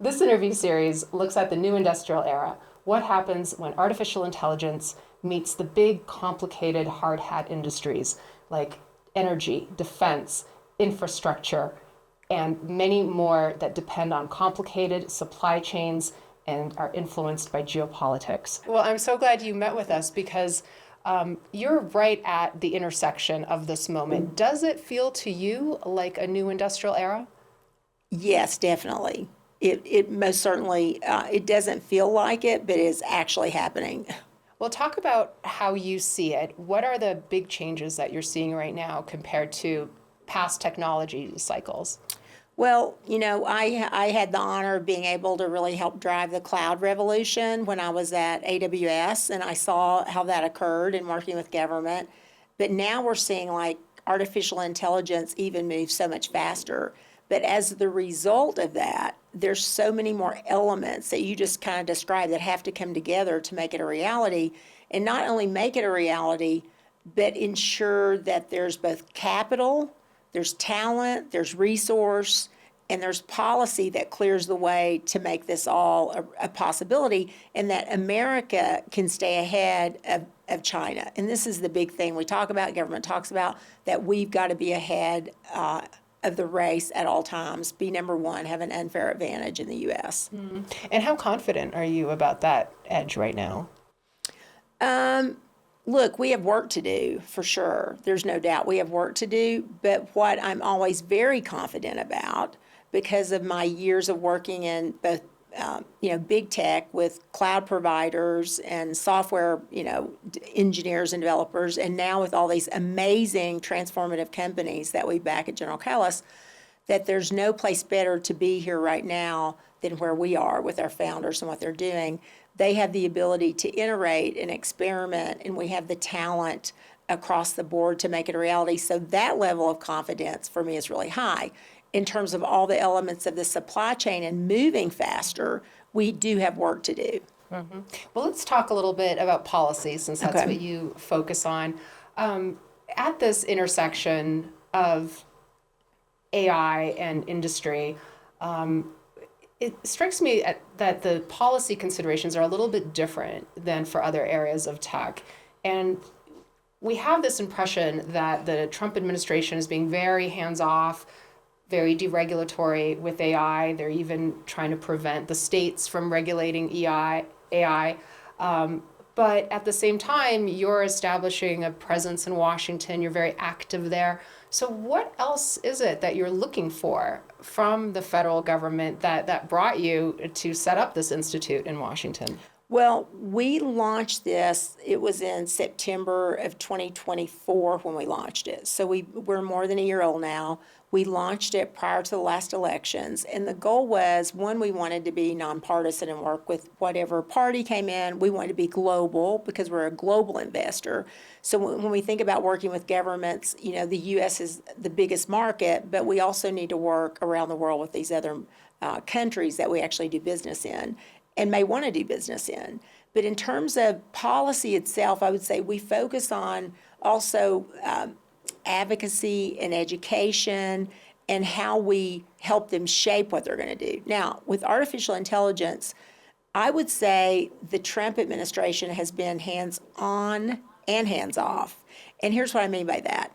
This interview series looks at the new industrial era. What happens when artificial intelligence meets the big, complicated, hard hat industries like energy, defense, infrastructure, and many more that depend on complicated supply chains and are influenced by geopolitics. Well, I'm so glad you met with us because you're right at the intersection of this moment. Does it feel to you like a new industrial era? Yes, definitely. It most certainly, it doesn't feel like it, but it's actually happening. Well, talk about how you see it. What are the big changes that you're seeing right now compared to past technology cycles? Well, I had the honor of being able to really help drive the cloud revolution when I was at AWS, and I saw how that occurred in working with government. But now we're seeing like artificial intelligence even move so much faster. But as the result of that, there's so many more elements that you just kind of described that have to come together to make it a reality. And not only make it a reality, but ensure that there's both capital, there's talent, there's resource, and there's policy that clears the way to make this all a possibility, and that America can stay ahead of China. And this is the big thing we talk about, government talks about, that we've got to be ahead of the race at all times, be number one, have an unfair advantage in the U.S. And how confident are you about that edge right now? Look, we have work to do for sure. There's no doubt we have work to do. But what I'm always very confident about, because of my years of working in both, big tech with cloud providers and software, engineers and developers, and now with all these amazing transformative companies that we back at General Catalyst, that there's no place better to be here right now than where we are with our founders and what they're doing. They have the ability to iterate and experiment, and we have the talent across the board to make it a reality. So that level of confidence for me is really high. In terms of all the elements of the supply chain and moving faster, we do have work to do. Well, let's talk a little bit about policy since that's Okay. what you focus on. At this intersection of AI and industry, it strikes me that the policy considerations are a little bit different than for other areas of tech. And we have this impression that the Trump administration is being very hands off, very deregulatory with AI. They're even trying to prevent the states from regulating AI. But at the same time, you're establishing a presence in Washington. You're very active there. So what else is it that you're looking for from the federal government that brought you to set up this institute in Washington? Well, we launched this, it was in September of 2024 when we launched it. So we're more than a year old now. We launched it prior to the last elections. And the goal was, one, we wanted to be nonpartisan and work with whatever party came in. We wanted to be global because we're a global investor. So when we think about working with governments, the U.S. is the biggest market, but we also need to work around the world with these other countries that we actually do business in and may want to do business in. But in terms of policy itself, I would say we focus on also advocacy and education and how we help them shape what they're going to do. Now, with artificial intelligence, I would say the Trump administration has been hands-on and hands-off. And here's what I mean by that.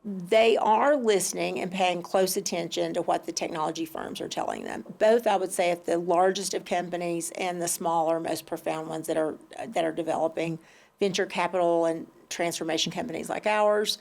They are listening and paying close attention to what the technology firms are telling them. Both, I would say, at the largest of companies and the smaller, most profound ones that are developing venture capital and transformation companies like ours.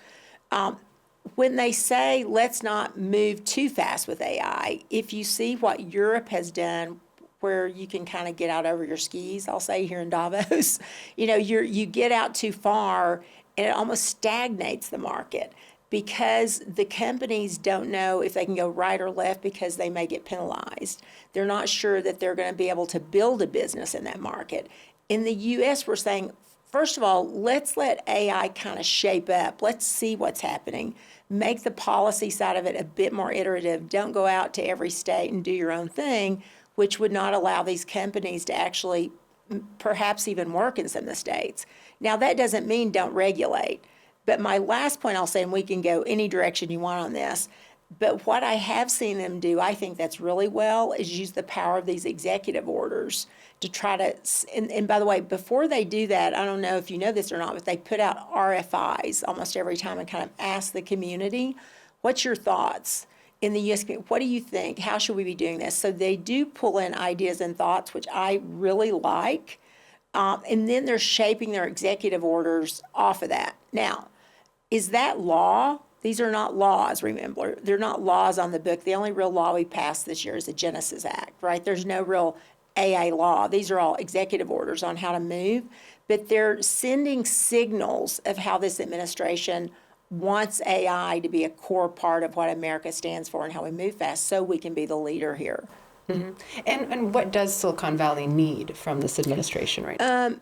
When they say, let's not move too fast with AI, if you see what Europe has done, where you can kind of get out over your skis, I'll say here in Davos, you get out too far and it almost stagnates the market because the companies don't know if they can go right or left because they may get penalized. They're not sure that they're going to be able to build a business in that market. In the U.S., we're saying, first of all, let's let AI kind of shape up. Let's see what's happening. Make the policy side of it a bit more iterative. Don't go out to every state and do your own thing, which would not allow these companies to actually perhaps even work in some of the states. Now, that doesn't mean don't regulate. But my last point I'll say, and we can go any direction you want on this, But what I have seen them do, I think that's really well, is use the power of these executive orders to try to, and by the way, before they do that, I don't know if you know this or not, but they put out RFIs almost every time and kind of ask the community, what's your thoughts? In the U.S., what do you think? How should we be doing this? So they do pull in ideas and thoughts, which I really like. And then they're shaping their executive orders off of that. Now, is that law? These are not laws, remember. They're not laws on the book. The only real law we passed this year is the Genesis Act, right? There's no real AA law. These are all executive orders on how to move, but they're sending signals of how this administration wants AI to be a core part of what America stands for and how we move fast so we can be the leader here. Mm-hmm. And what does Silicon Valley need from this administration right now?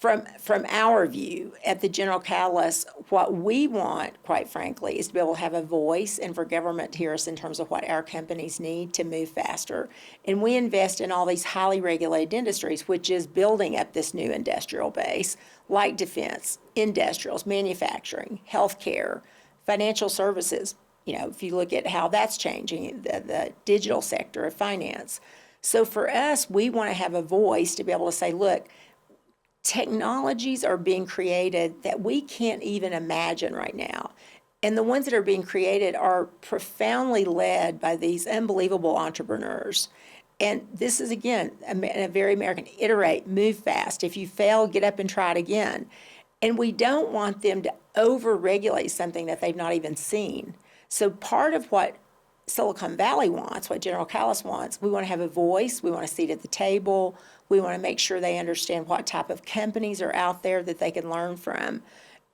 From our view at the General Catalyst, what we want, quite frankly, is to be able to have a voice and for government to hear us in terms of what our companies need to move faster. And we invest in all these highly regulated industries, which is building up this new industrial base, like defense, industrials, manufacturing, healthcare, financial services. You know, if you look at how that's changing, the digital sector of finance. So for us, we want to have a voice to be able to say, look, technologies are being created that we can't even imagine right now. And the ones that are being created are profoundly led by these unbelievable entrepreneurs. And this is, again, a very American, iterate, move fast. If you fail, get up and try it again. And we don't want them to over-regulate something that they've not even seen. So part of what Silicon Valley wants, what General Catalyst wants, we want to have a voice, we want a seat at the table, we want to make sure they understand what type of companies are out there that they can learn from.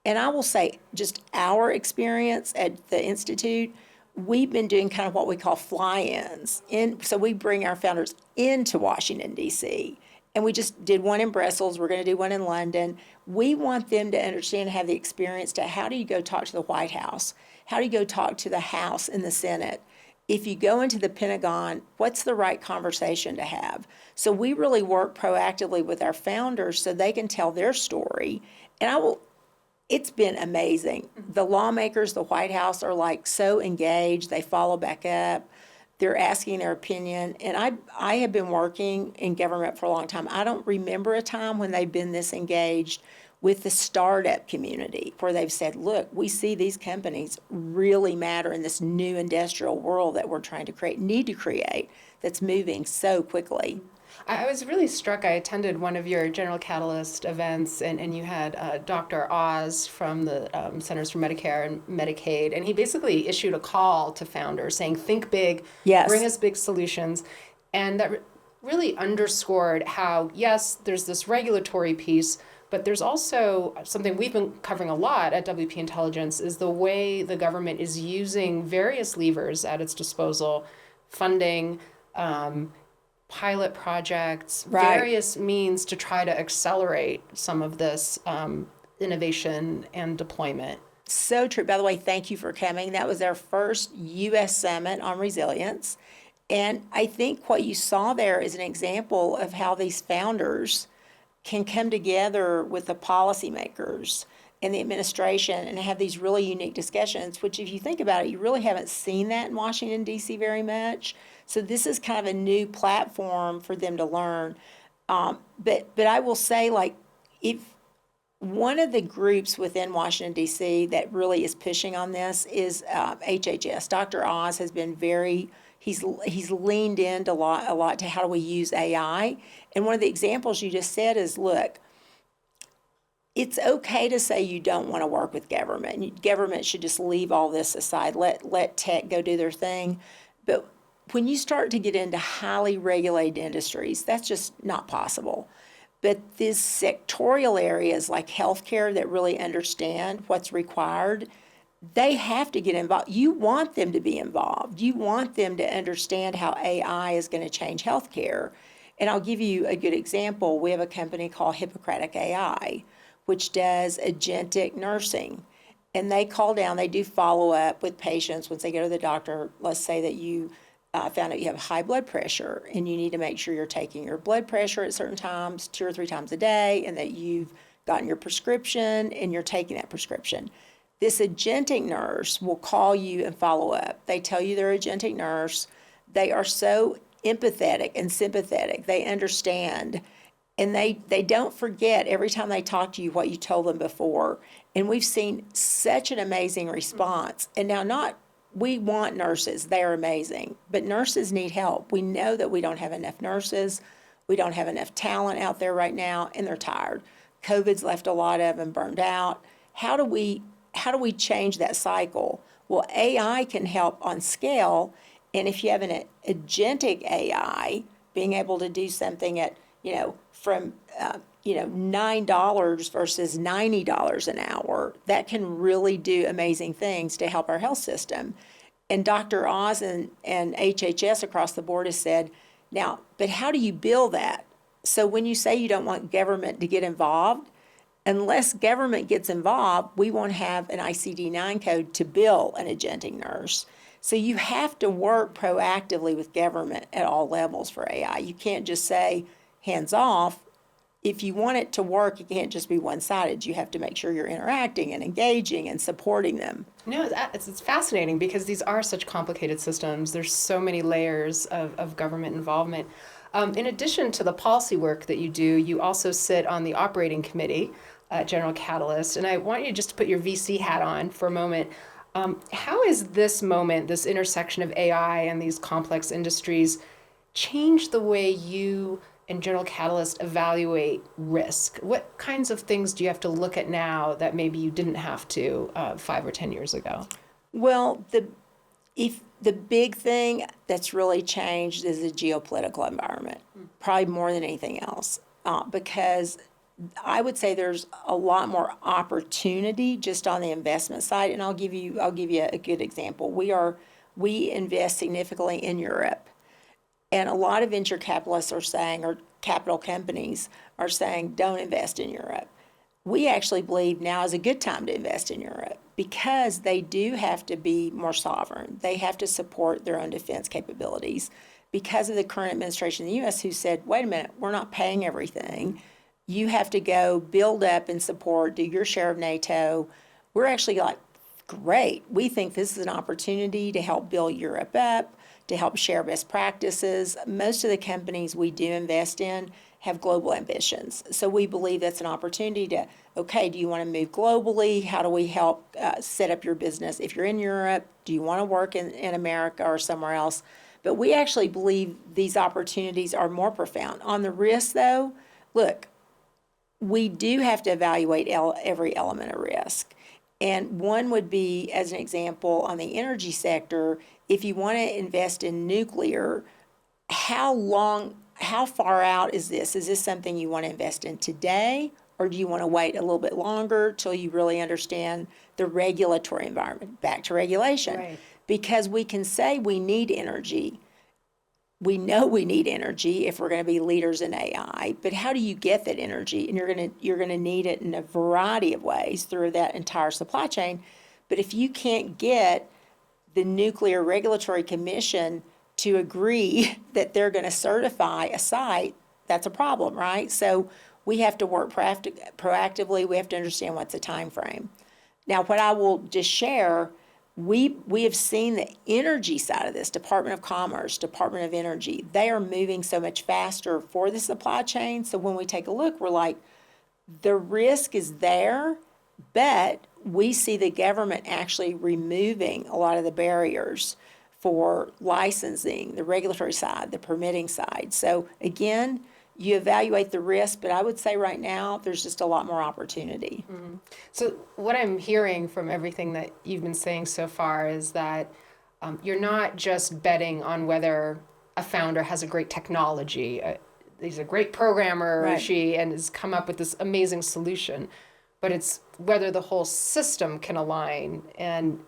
And I will say, just our experience at the Institute, we've been doing kind of what we call fly-ins. So we bring our founders into Washington, D.C., and we just did one in Brussels. We're going to do one in London. We want them to understand, have the experience to how do you go talk to the White House? How do you go talk to the House and the Senate? If you go into the Pentagon, what's the right conversation to have? So we really work proactively with our founders so they can tell their story. And it's been amazing. The lawmakers, the White House are like so engaged. They follow back up. They're asking their opinion. And I have been working in government for a long time. I don't remember a time when they've been this engaged with the startup community where they've said, look, we see these companies really matter in this new industrial world that we're trying to need to create that's moving so quickly. I was really struck. I attended one of your General Catalyst events, and you had Dr. Oz from the Centers for Medicare and Medicaid, and he basically issued a call to founders saying, think big, Yes. Bring us big solutions. And that really underscored how, yes, there's this regulatory piece, but there's also something we've been covering a lot at WP Intelligence is the way the government is using various levers at its disposal, funding, pilot projects, Right. various means to try to accelerate some of this innovation and deployment. So true. By the way, thank you for coming. That was our first U.S. Summit on Resilience. And I think what you saw there is an example of how these founders can come together with the policymakers and the administration and have these really unique discussions, which if you think about it, you really haven't seen that in Washington, D.C. very much. So this is kind of a new platform for them to learn. But I will say, like, if one of the groups within Washington, D.C. that really is pushing on this is HHS. Dr. Oz has been he's leaned into a lot to how do we use AI. And one of the examples you just said is, look, it's okay to say you don't want to work with government. Government should just leave all this aside, let tech go do their thing. But when you start to get into highly regulated industries, that's just not possible. But these sectorial areas like healthcare that really understand what's required, they have to get involved. You want them to be involved. You want them to understand how AI is going to change healthcare. And I'll give you a good example. We have a company called Hippocratic AI, which does agentic nursing. And they call down, they do follow up with patients once they go to the doctor. Let's say that you found out you have high blood pressure and you need to make sure you're taking your blood pressure at certain times, 2 or 3 times a day, and that you've gotten your prescription and you're taking that prescription. This agentic nurse will call you and follow up. They tell you they're agentic nurse. They are so empathetic and sympathetic. They understand. And they don't forget every time they talk to you what you told them before. And we've seen such an amazing response. And now we want nurses. They're amazing. But nurses need help. We know that we don't have enough nurses. We don't have enough talent out there right now, and they're tired. COVID's left a lot of them burned out. How do we change that cycle? Well, AI can help on scale, and if you have an agentic AI being able to do something at, from $9 versus $90 an hour, that can really do amazing things to help our health system. And Dr. Oz and HHS across the board has said, now, but how do you bill that? So when you say you don't want government to get involved, unless government gets involved, we won't have an ICD-9 code to bill an agentic nurse. So you have to work proactively with government at all levels for AI. You can't just say hands off. If you want it to work, it can't just be one-sided. You have to make sure you're interacting and engaging and supporting them. No, it's fascinating because these are such complicated systems. There's so many layers of government involvement. In addition to the policy work that you do, you also sit on the operating committee at General Catalyst. And I want you just to put your VC hat on for a moment. How is this moment, this intersection of AI and these complex industries, changed the way you and General Catalyst evaluate risk? What kinds of things do you have to look at now that maybe you didn't have to 5 or 10 years ago? Well, the big thing that's really changed is the geopolitical environment, probably more than anything else, because I would say there's a lot more opportunity just on the investment side, and I'll give you a good example. We invest significantly in Europe. And a lot of venture capitalists are saying, or capital companies are saying, don't invest in Europe. We actually believe now is a good time to invest in Europe because they do have to be more sovereign. They have to support their own defense capabilities because of the current administration in the U.S. who said, wait a minute, we're not paying everything. You have to go build up and support, do your share of NATO. We're actually like, great. We think this is an opportunity to help build Europe up, to help share best practices. Most of the companies we do invest in have global ambitions. So we believe that's an opportunity to, okay, do you want to move globally? How do we help set up your business? If you're in Europe, do you want to work in America or somewhere else? But we actually believe these opportunities are more profound. On the risk, though, look, we do have to evaluate every element of risk. And one would be, as an example, on the energy sector, if you want to invest in nuclear, how far out is this? Is this something you want to invest in today, or do you want to wait a little bit longer till you really understand the regulatory environment? Back to regulation. Right. Because we can say we need energy. We know we need energy if we're going to be leaders in AI, but how do you get that energy? And you're going to need it in a variety of ways through that entire supply chain. But if you can't get the Nuclear Regulatory Commission to agree that they're going to certify a site, that's a problem, right? So we have to work proactively. We have to understand what's the time frame. Now, what I will just share, we have seen the energy side of this, Department of Commerce, Department of Energy, they are moving so much faster for the supply chain. So when we take a look, we're like, the risk is there, but we see the government actually removing a lot of the barriers for licensing, the regulatory side, the permitting side. So again, you evaluate the risk, but I would say right now there's just a lot more opportunity. Mm-hmm. So what I'm hearing from everything that you've been saying so far is that you're not just betting on whether a founder has a great technology. He's a great programmer, Right. or she, and has come up with this amazing solution, but it's whether the whole system can align and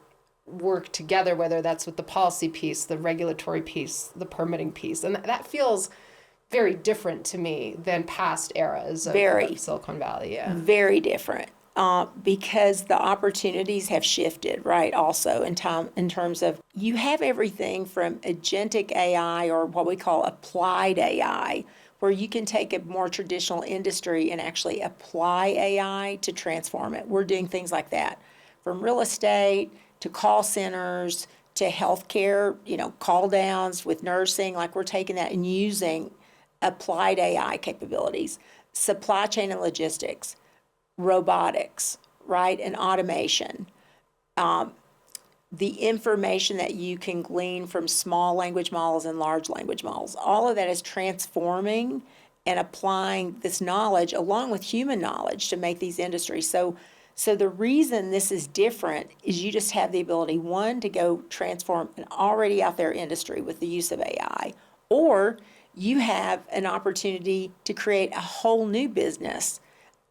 work together, whether that's with the policy piece, the regulatory piece, the permitting piece. And that feels very different to me than past eras of Silicon Valley. Yeah. Very different. Because the opportunities have shifted, right? Also in terms of you have everything from agentic AI or what we call applied AI, where you can take a more traditional industry and actually apply AI to transform it. We're doing things like that. from real estate to call centers to healthcare, call downs with nursing, like we're taking that and using applied AI capabilities, supply chain and logistics, robotics, right, and automation. The information that you can glean from small language models and large language models, all of that is transforming and applying this knowledge along with human knowledge to make these industries. So the reason this is different is you just have the ability, one, to go transform an already out there industry with the use of AI, or you have an opportunity to create a whole new business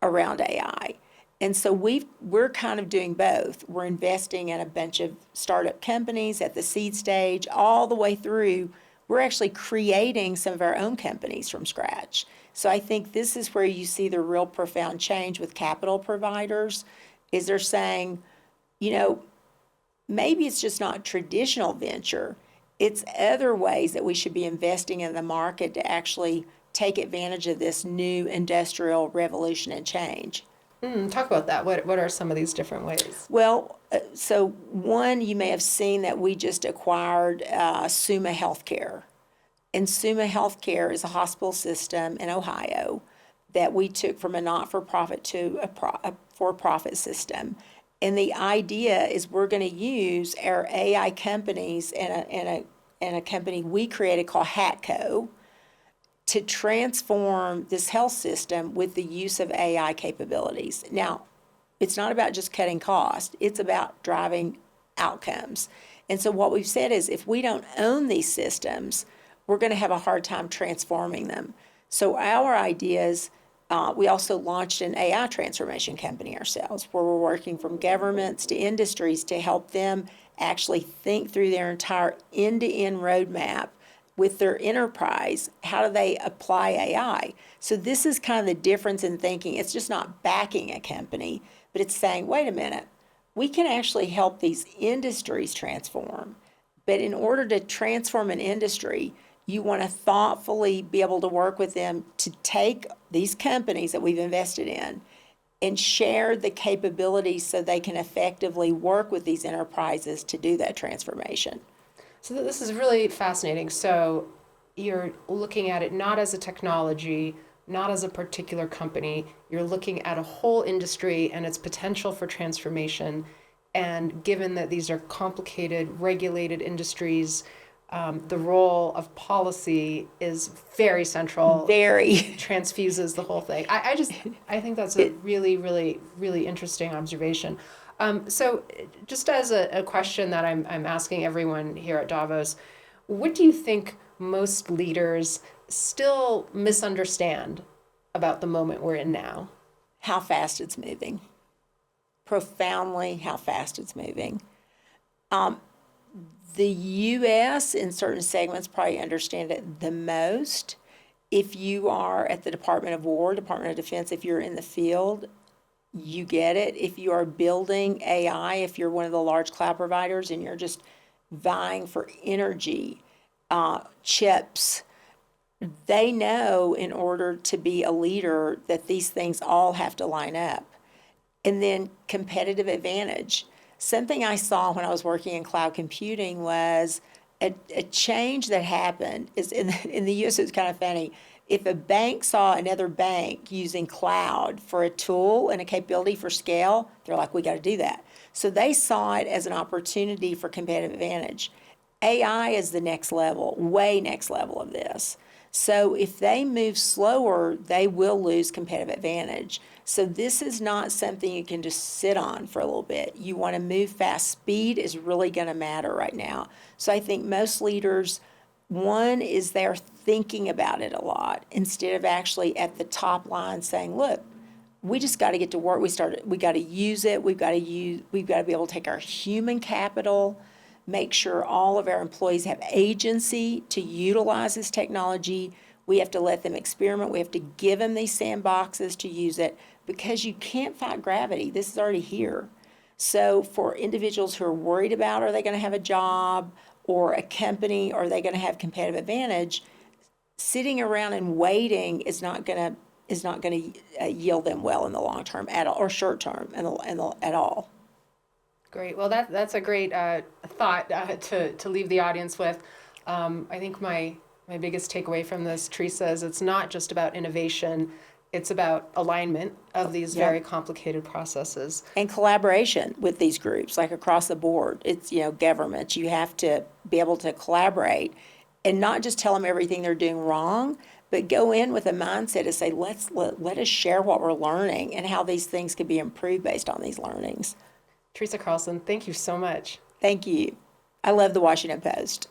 around AI. And so we're kind of doing both. We're investing in a bunch of startup companies at the seed stage, all the way through. We're actually creating some of our own companies from scratch. So I think this is where you see the real profound change with capital providers, is they're saying, maybe it's just not traditional venture. It's other ways that we should be investing in the market to actually take advantage of this new industrial revolution and change. Talk about that. What are some of these different ways? Well, so one, you may have seen that we just acquired Summa Healthcare. And Summa Healthcare is a hospital system in Ohio that we took from a not-for-profit to a for-profit system. And the idea is we're going to use our AI companies and a company we created called Hatco to transform this health system with the use of AI capabilities. Now, it's not about just cutting costs, it's about driving outcomes. And so what we've said is if we don't own these systems, we're going to have a hard time transforming them. So our ideas, we also launched an AI transformation company ourselves, where we're working from governments to industries to help them actually think through their entire end-to-end roadmap with their enterprise. How do they apply AI? So this is kind of the difference in thinking. It's just not backing a company, but it's saying, wait a minute, we can actually help these industries transform. But in order to transform an industry, you want to thoughtfully be able to work with them to take these companies that we've invested in and share the capabilities so they can effectively work with these enterprises to do that transformation. So this is really fascinating. So you're looking at it not as a technology, not as a particular company. You're looking at a whole industry and its potential for transformation. And given that these are complicated, regulated industries, the role of policy is very central. Very. Transfuses the whole thing. I think that's a really, really, really interesting observation. So just as a question that I'm asking everyone here at Davos, what do you think most leaders still misunderstand about the moment we're in now? How fast it's moving. Profoundly how fast it's moving. The U.S. in certain segments probably understand it the most. If you are at the Department of War, Department of Defense, if you're in the field, you get it. If you are building AI, if you're one of the large cloud providers and you're just vying for energy, chips, they know in order to be a leader that these things all have to line up. And then competitive advantage. Something I saw when I was working in cloud computing was a change that happened is in the U.S. It's kind of funny. If a bank saw another bank using cloud for a tool and a capability for scale, they're like, we got to do that. So they saw it as an opportunity for competitive advantage. AI is the next level, way next level of this. So if they move slower, they will lose competitive advantage. So this is not something you can just sit on for a little bit. You want to move fast. Speed is really going to matter right now. So I think most leaders, one is they're thinking about it a lot instead of actually at the top line saying, look, we just got to get to work. We got to use it. We've got to be able to take our human capital, make sure all of our employees have agency to utilize this technology. We have to let them experiment. We have to give them these sandboxes to use it because you can't fight gravity. This is already here. So for individuals who are worried about, are they going to have a job or a company, are they going to have competitive advantage, sitting around and waiting is not going to yield them well in the long term at all, or short term at all. Great. Well, that's a great thought to leave the audience with. I think my biggest takeaway from this, Teresa, is it's not just about innovation. It's about alignment of these Yep. very complicated processes. And collaboration with these groups, like across the board. It's, governments. You have to be able to collaborate and not just tell them everything they're doing wrong, but go in with a mindset to say, let us share what we're learning and how these things could be improved based on these learnings. Teresa Carlson, thank you so much. Thank you. I love the Washington Post.